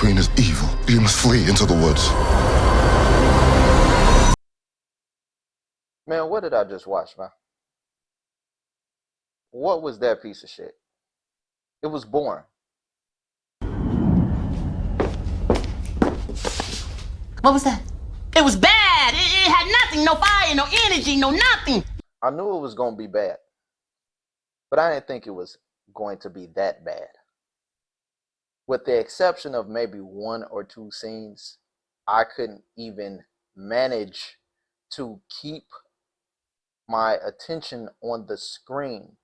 queen is evil. You must flee into the woods. Man, what did I just watch, man? What was that piece of shit? It was boring. What was that? It was bad. It had nothing, no fire, no energy, no nothing. I knew it was going to be bad, but I didn't think it was going to be that bad. With the exception of maybe one or two scenes, I couldn't even manage to keep my attention on the screen.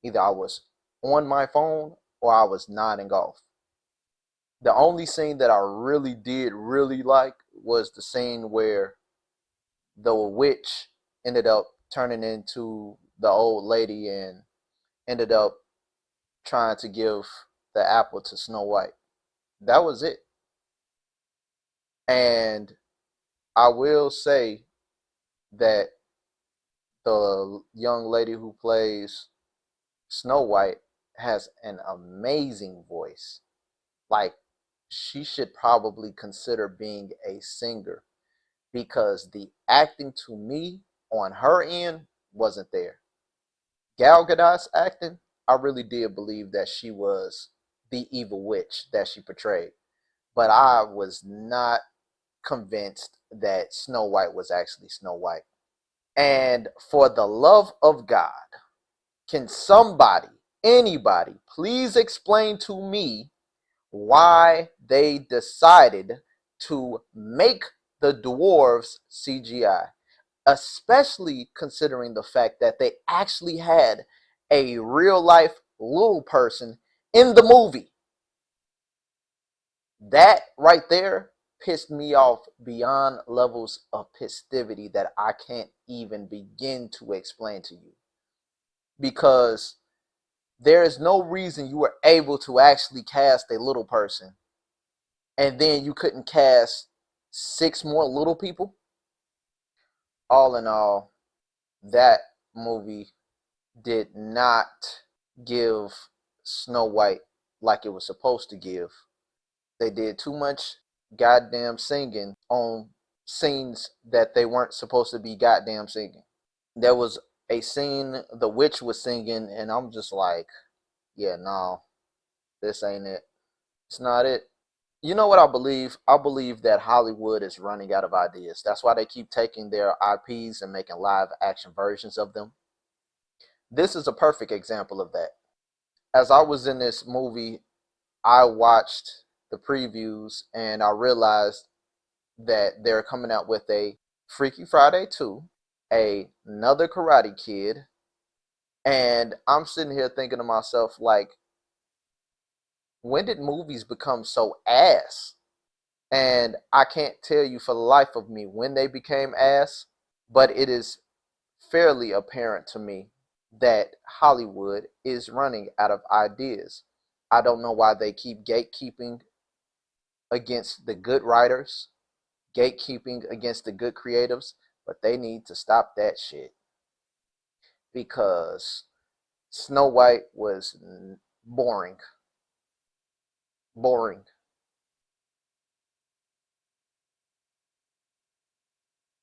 Either I was on my phone or I was nodding off. The only scene that I really did really like was the scene where the witch ended up turning into the old lady and ended up trying to give the apple to Snow White. That was it. And I will say that the young lady who plays Snow White has an amazing voice. Like, she should probably consider being a singer because the acting to me on her end wasn't there. Gal Gadot's acting, I really did believe that she was the evil witch that she portrayed, but I was not convinced that Snow White was actually Snow White. And for the love of God, can somebody, anybody, please explain to me why they decided to make the dwarves CGI, especially considering the fact that they actually had a real life little person in the movie. That right there pissed me off beyond levels of festivity that I can't even begin to explain to you. Because there is no reason you were able to actually cast a little person and then you couldn't cast 6 more little people. All in all, that movie did not give Snow White like it was supposed to give. They did too much goddamn singing on scenes that they weren't supposed to be goddamn singing. There was a scene the witch was singing, and I'm just like, yeah, no, this ain't it. It's not it. You know what I believe? I believe that Hollywood is running out of ideas. That's why they keep taking their IPs and making live action versions of them. This is a perfect example of that. As I was in this movie, I watched the previews and I realized that they're coming out with a Freaky Friday 2, another Karate Kid, and I'm sitting here thinking to myself, like, when did movies become so ass? And I can't tell you for the life of me when they became ass, but it is fairly apparent to me that Hollywood is running out of ideas. I don't know why they keep gatekeeping against the good writers, gatekeeping against the good creatives, but they need to stop that shit because Snow White was boring. Boring.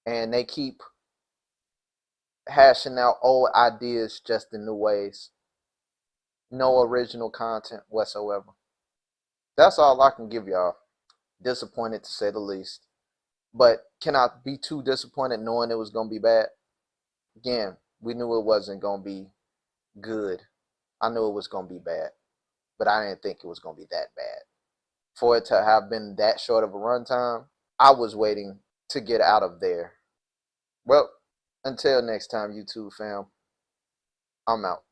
And they keep hashing out old ideas just in new ways. No original content whatsoever. That's all I can give y'all. Disappointed to say the least. But can I be too disappointed knowing it was going to be bad? Again, we knew it wasn't going to be good. I knew it was going to be bad. But I didn't think it was going to be that bad. For it to have been that short of a runtime, I was waiting to get out of there. Well, until next time, YouTube fam, I'm out.